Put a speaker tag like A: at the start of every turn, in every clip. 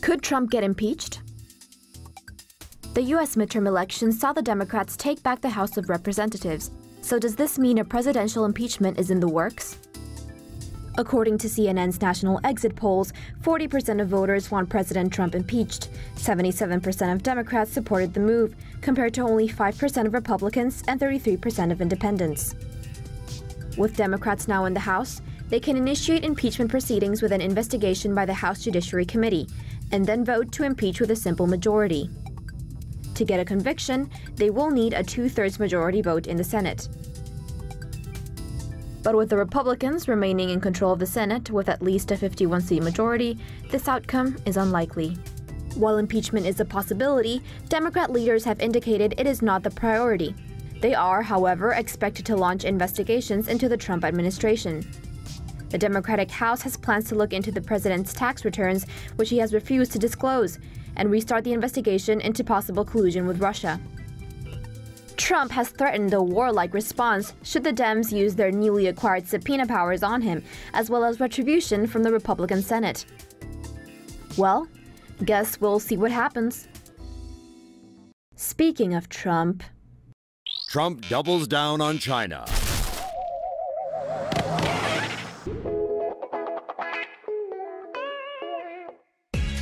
A: Could Trump get impeached? The U.S. midterm elections saw the Democrats take back the House of Representatives. So does this mean a presidential impeachment is in the works? According to CNN's national exit polls, 40% of voters want President Trump impeached. 77% of Democrats supported the move, compared to only 5% of Republicans and 33% of independents. With Democrats now in the House, they can initiate impeachment proceedings with an investigation by the House Judiciary Committee, and then vote to impeach with a simple majority. To get a conviction, they will need a 2/3 majority vote in the Senate. But with the Republicans remaining in control of the Senate with at least a 51-seat majority, this outcome is unlikely. While impeachment is a possibility, Democrat leaders have indicated it is not the priority. They are, however, expected to launch investigations into the Trump administration. The Democratic House has plans to look into the president's tax returns, which he has refused to disclose, and restart the investigation into possible collusion with Russia. Trump has threatened a warlike response should the Dems use their newly acquired subpoena powers on him, as well as retribution from the Republican Senate. Well, guess we'll see what happens. Speaking of Trump,
B: Trump doubles down on China.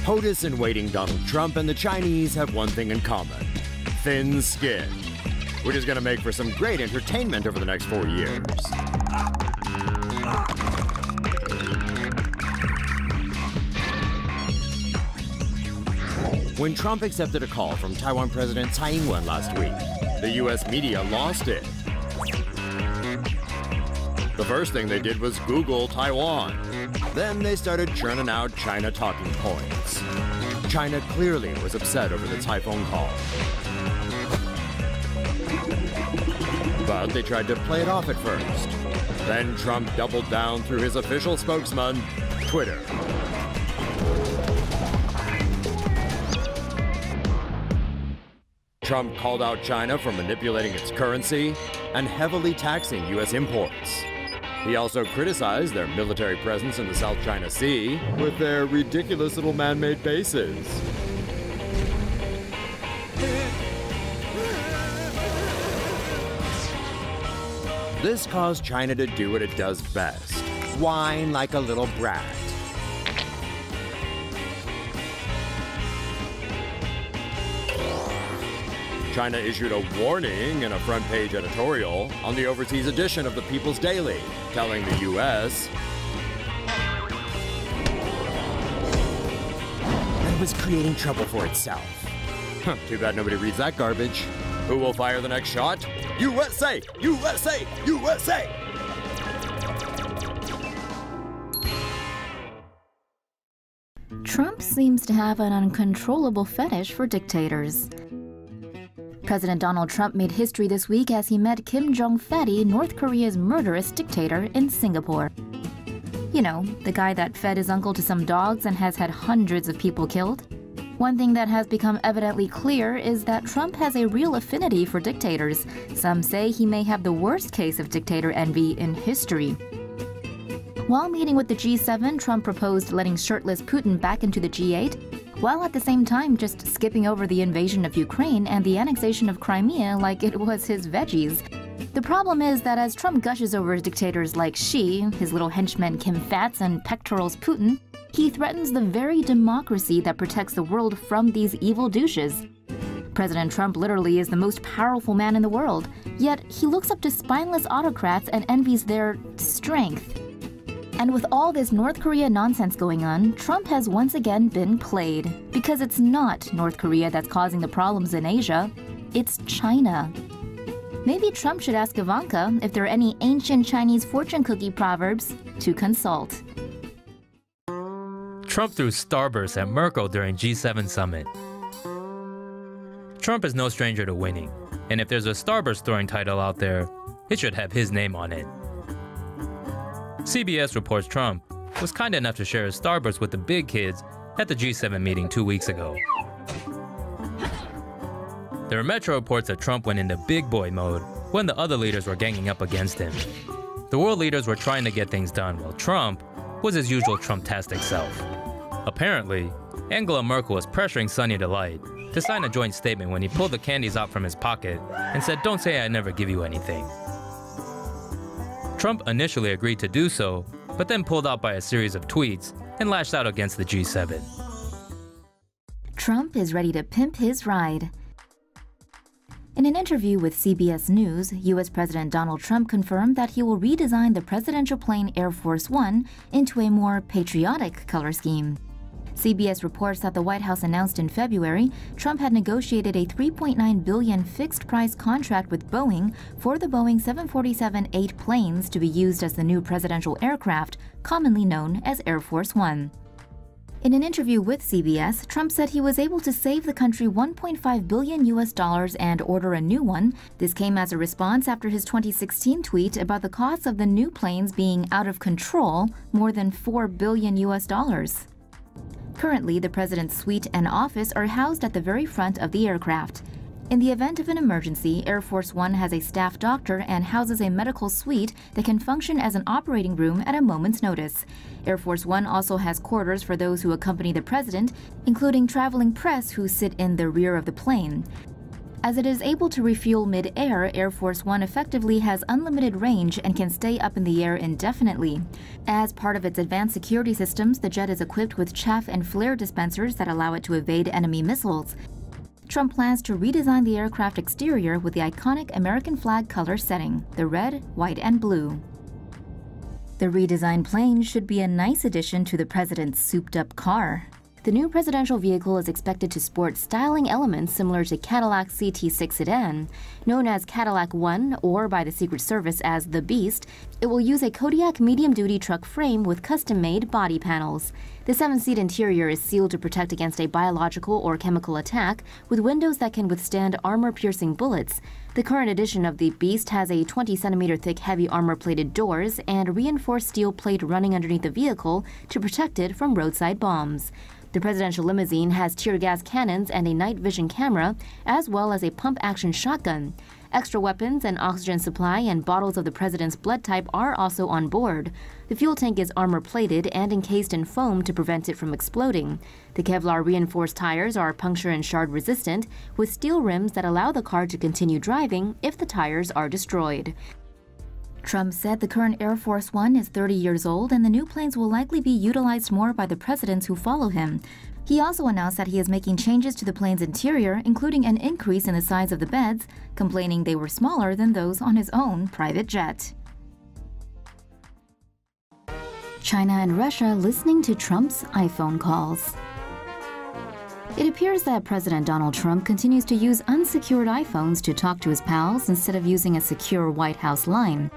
B: POTUS-in-waiting Donald Trump and the Chinese have one thing in common: thin skin, which is going to make for some great entertainment over the next 4 years. When Trump accepted a call from Taiwan President Tsai Ing-wen last week, the U.S. media lost it. The first thing they did was Google Taiwan. Then they started churning out China talking points. China clearly was upset over the Tsai phone call. But they tried to play it off at first. Then Trump doubled down through his official spokesman, Twitter. Trump called out China for manipulating its currency and heavily taxing U.S. imports. He also criticized their military presence in the South China Sea with their ridiculous little man-made bases. This caused China to do what it does best: whine like a little brat. China issued a warning in a front-page editorial on the overseas edition of the People's Daily, telling the U.S. that it was creating trouble for itself. Too bad nobody reads that garbage. Who will fire the next shot? USA! USA! USA!
C: Trump seems to have an uncontrollable fetish for dictators. President Donald Trump made history this week as he met Kim Jong-fatty, North Korea's murderous dictator, in Singapore. You know, the guy that fed his uncle to some dogs and has had hundreds of people killed. One thing that has become evidently clear is that Trump has a real affinity for dictators. Some say he may have the worst case of dictator envy in history. While meeting with the G7, Trump proposed letting shirtless Putin back into the G8, while at the same time just skipping over the invasion of Ukraine and the annexation of Crimea like it was his veggies. The problem is that as Trump gushes over dictators like Xi, his little henchman Kim Fats, and pectorals Putin, he threatens the very democracy that protects the world from these evil douches. President Trump literally is the most powerful man in the world, yet he looks up to spineless autocrats and envies their strength. And with all this North Korea nonsense going on, Trump has once again been played. Because it's not North Korea that's causing the problems in Asia, it's China. Maybe Trump should ask Ivanka if there are any ancient Chinese fortune cookie proverbs to consult.
D: Trump threw starburst at Merkel during G7 summit. Trump is no stranger to winning, and if there's a starburst throwing title out there, it should have his name on it. CBS reports Trump was kind enough to share his starburst with the big kids at the G7 meeting 2 weeks ago. There are Metro reports that Trump went into big boy mode when the other leaders were ganging up against him. The world leaders were trying to get things done while Trump was his usual Trump-tastic self. Apparently, Angela Merkel was pressuring Sunny Delight to sign a joint statement when he pulled the candies out from his pocket and said, "Don't say I never give you anything." Trump initially agreed to do so, but then pulled out by a series of tweets and lashed out against the G7.
C: Trump is ready to pimp his ride. In an interview with CBS News, U.S. President Donald Trump confirmed that he will redesign the presidential plane Air Force One into a more patriotic color scheme. CBS reports that the White House announced in February Trump had negotiated a $3.9 billion fixed-price contract with Boeing for the Boeing 747-8 planes to be used as the new presidential aircraft, commonly known as Air Force One. In an interview with CBS, Trump said he was able to save the country $1.5 billion and order a new one. This came as a response after his 2016 tweet about the cost of the new planes being out of control, more than $4 billion. Currently, the president's suite and office are housed at the very front of the aircraft. In the event of an emergency, Air Force One has a staff doctor and houses a medical suite that can function as an operating room at a moment's notice. Air Force One also has quarters for those who accompany the president, including traveling press who sit in the rear of the plane. As it is able to refuel mid-air, Air Force One effectively has unlimited range and can stay up in the air indefinitely. As part of its advanced security systems, the jet is equipped with chaff and flare dispensers that allow it to evade enemy missiles. Trump plans to redesign the aircraft exterior with the iconic American flag color setting, the red, white, and blue. The redesigned plane should be a nice addition to the president's souped-up car. The new presidential vehicle is expected to sport styling elements similar to Cadillac CT6 sedan. Known as Cadillac One, or by the Secret Service as the Beast, it will use a Kodiak medium-duty truck frame with custom-made body panels. The 7-seat interior is sealed to protect against a biological or chemical attack, with windows that can withstand armor-piercing bullets. The current edition of the Beast has a 20-centimeter thick heavy armor-plated doors and reinforced steel plate running underneath the vehicle to protect it from roadside bombs. The presidential limousine has tear gas cannons and a night vision camera, as well as a pump-action shotgun. Extra weapons, an oxygen supply, and bottles of the president's blood type are also on board. The fuel tank is armor-plated and encased in foam to prevent it from exploding. The Kevlar-reinforced tires are puncture and shard-resistant, with steel rims that allow the car to continue driving if the tires are destroyed. Trump said the current Air Force One is 30 years old and the new planes will likely be utilized more by the presidents who follow him. He also announced that he is making changes to the plane's interior, including an increase in the size of the beds, complaining they were smaller than those on his own private jet. China and Russia listening to Trump's iPhone calls. It appears that President Donald Trump continues to use unsecured iPhones to talk to his pals instead of using a secure White House line.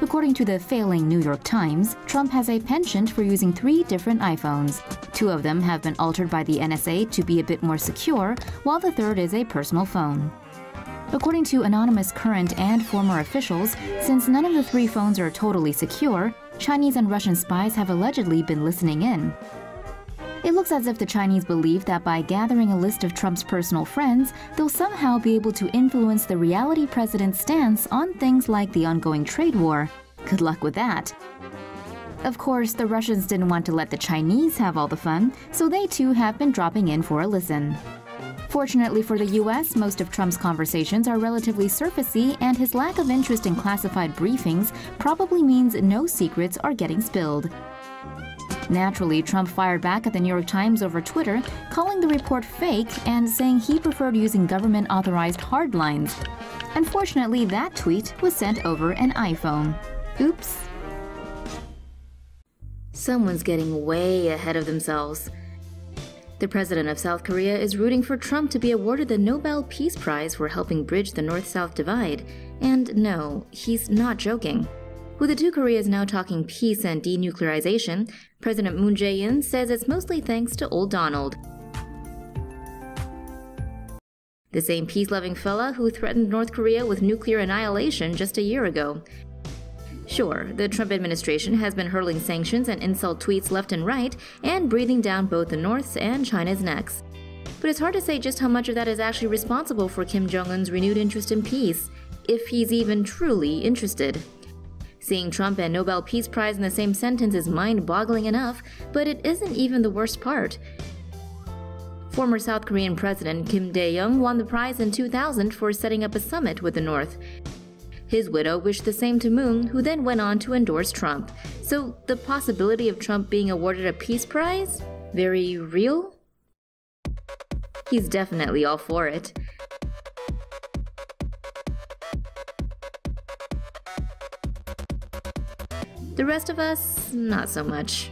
C: According to the failing New York Times, Trump has a penchant for using 3 different iPhones. 2 of them have been altered by the NSA to be a bit more secure, while the third is a personal phone. According to anonymous current and former officials, since none of the 3 phones are totally secure, Chinese and Russian spies have allegedly been listening in. It looks as if the Chinese believe that by gathering a list of Trump's personal friends, they'll somehow be able to influence the reality president's stance on things like the ongoing trade war. Good luck with that. Of course, the Russians didn't want to let the Chinese have all the fun, so they too have been dropping in for a listen. Fortunately for the U.S., most of Trump's conversations are relatively surfacey, and his lack of interest in classified briefings probably means no secrets are getting spilled. Naturally, Trump fired back at the New York Times over Twitter, calling the report fake and saying he preferred using government-authorized hardlines. Unfortunately, that tweet was sent over an iPhone. Oops. Someone's getting way ahead of themselves. The president of South Korea is rooting for Trump to be awarded the Nobel Peace Prize for helping bridge the North-South divide. And no, he's not joking. With the two Koreas now talking peace and denuclearization, President Moon Jae-in says it's mostly thanks to Old Donald. The same peace-loving fella who threatened North Korea with nuclear annihilation just a year ago. Sure, the Trump administration has been hurling sanctions and insult tweets left and right, and breathing down both the North's and China's necks. But it's hard to say just how much of that is actually responsible for Kim Jong-un's renewed interest in peace, if he's even truly interested. Seeing Trump and Nobel Peace Prize in the same sentence is mind-boggling enough, but it isn't even the worst part. Former South Korean President Kim Dae-jung won the prize in 2000 for setting up a summit with the North. His widow wished the same to Moon, who then went on to endorse Trump. So the possibility of Trump being awarded a peace prize? Very real? He's definitely all for it. The rest of us, not so much.